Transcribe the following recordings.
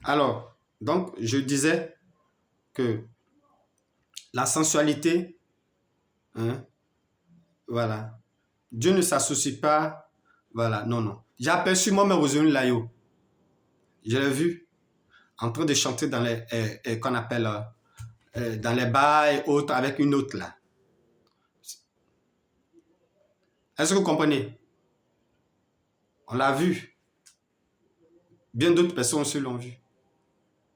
Alors, donc, je disais que la sensualité, hein, voilà, Dieu ne s'associe pas, voilà, non, non. J'ai aperçu moi-même Roselyne Layo, je l'ai vu en train de chanter dans les, qu'on appelle, dans les bars et autres avec une autre là. Est-ce que vous comprenez? On l'a vu. Bien d'autres personnes aussi l'ont vu.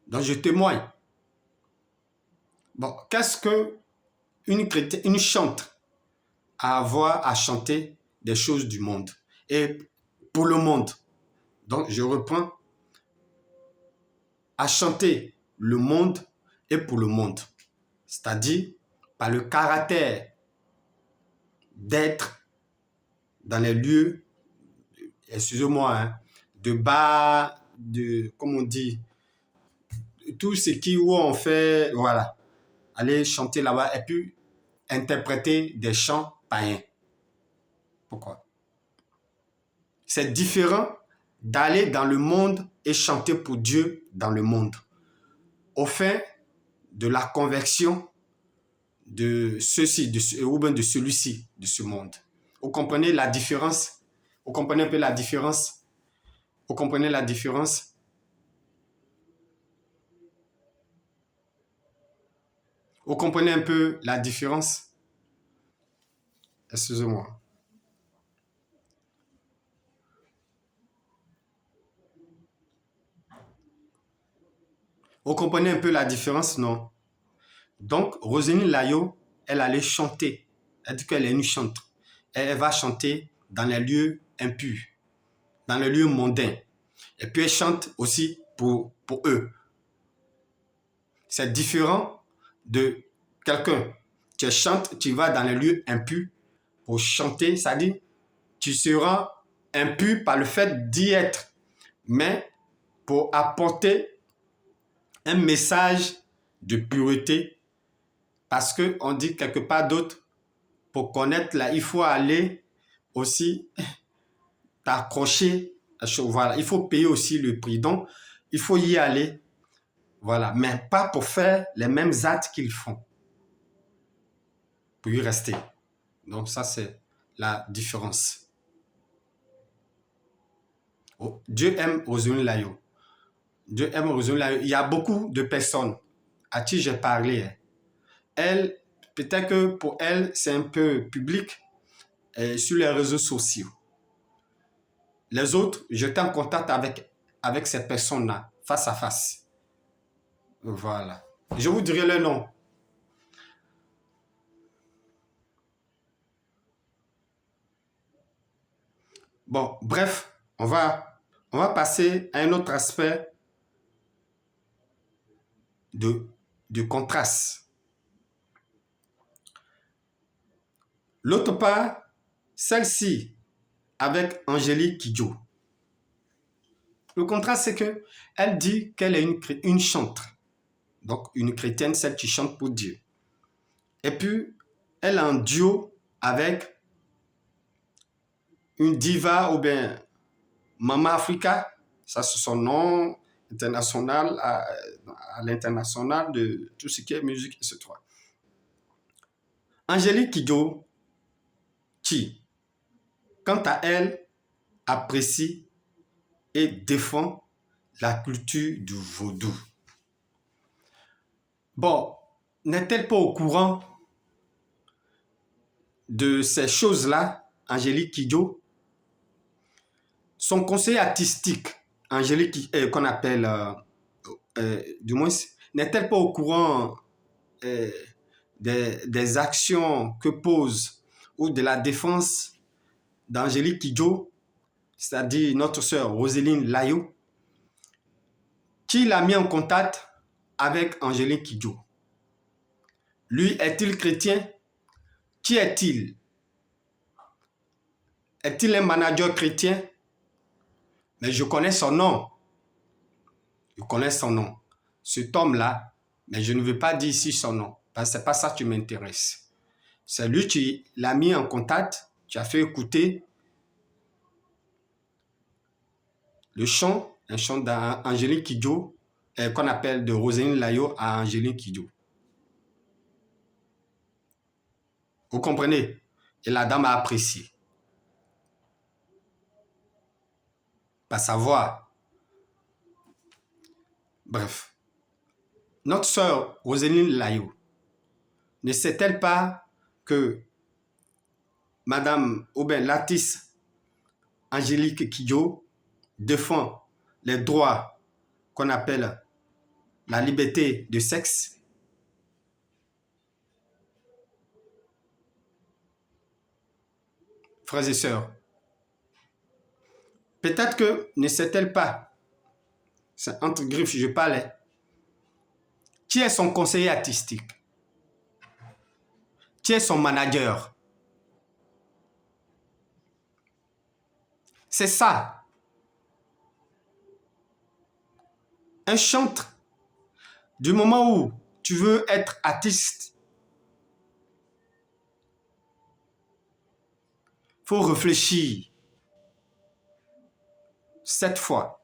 Donc, je témoigne. Bon, qu'est-ce que une chante à avoir à chanter des choses du monde et pour le monde? Donc, je reprends à chanter le monde et pour le monde. C'est-à-dire par le caractère d'être dans les lieux, excusez-moi, hein, de bar, de, comme on dit, tout ce qui, où on fait, voilà, aller chanter là-bas et puis interpréter des chants païens. Pourquoi? C'est différent d'aller dans le monde et chanter pour Dieu dans le monde. Au fin de la conversion de ceci, ou bien de celui-ci, de ce monde. Vous comprenez la différence? Vous comprenez un peu la différence? Vous comprenez la différence? Vous comprenez un peu la différence? Excusez-moi. Vous comprenez un peu la différence, non? Donc, Roselyne Layo, elle allait chanter. Elle dit qu'elle est une chanteuse. Elle va chanter dans les lieux impurs, dans les lieux mondains. Et puis, elle chante aussi pour eux. C'est différent de quelqu'un. Tu chantes, tu vas dans les lieux impurs pour chanter, c'est-à-dire tu seras impur par le fait d'y être, mais pour apporter un message de pureté, parce qu'on dit quelque part d'autre, pour connaître là, il faut aller aussi t'accrocher. Voilà, il faut payer aussi le prix. Donc, il faut y aller, voilà, mais pas pour faire les mêmes actes qu'ils font, pour y rester. Donc, ça, c'est la différence. Oh, Dieu aime Roselyne Layo. Dieu aime Roselyne Layo. Il y a beaucoup de personnes à qui j'ai parlé. Elle, peut-être que pour elle, c'est un peu public sur les réseaux sociaux. Les autres, j'étais en contact avec ces personnes-là, face à face. Voilà. Je vous dirai le nom. Bon, bref, on va passer à un autre aspect de contraste. L'autre part, celle-ci, avec Angélique Kidjo. Le contraste, c'est que elle dit qu'elle est une chanteuse. Donc, une chrétienne, celle qui chante pour Dieu. Et puis, elle est en duo avec une diva ou bien Mama Africa. Ça, c'est son nom international à l'international de tout ce qui est musique, etc. Angélique Kidjo, qui, quant à elle, apprécie et défend la culture du vaudou. Bon, n'est-elle pas au courant de ces choses-là, Angélique Kidjo? Son conseiller artistique, Angélique, qu'on appelle, du moins, n'est-elle pas au courant des actions que pose ou de la défense d'Angélique Kidjo, c'est-à-dire notre sœur Roselyne Layo, qui l'a mis en contact avec Angélique Kidjo? Lui, est-il chrétien? Qui est-il? Est-il un manager chrétien? Mais je connais son nom. Je connais son nom. Cet homme-là, mais je ne veux pas dire ici son nom, parce que ce n'est pas ça qui m'intéresse. C'est lui qui l'a mis en contact, qui a fait écouter le chant, un chant d'Angélique Kidjo, qu'on appelle de Roséline Layo à Angéline Kidjo. Vous comprenez? Et la dame a apprécié. Pas savoir. Bref. Notre sœur Roséline Layo, ne sait-elle pas que Madame Aubin Latis Angélique Kidjo défend les droits qu'on appelle la liberté de sexe? Frères et sœurs, peut-être que ne sait-elle pas, c'est entre griffes je parlais, qui est son conseiller artistique, qui est son manager. C'est ça. Un chantre, du moment où tu veux être artiste, il faut réfléchir 7 fois.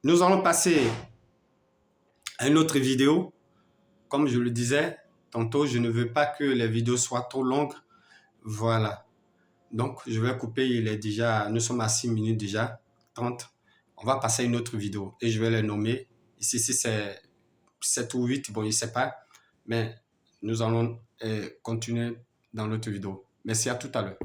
Nous allons passer à une autre vidéo. Comme je le disais tantôt, je ne veux pas que les vidéos soient trop longues. Voilà. Donc, je vais couper. Il est déjà, nous sommes à 6 minutes déjà, 30. On va passer à une autre vidéo et je vais les nommer. Ici, si c'est 7 ou 8, bon, je ne sais pas. Mais nous allons continuer dans l'autre vidéo. Merci, à tout à l'heure.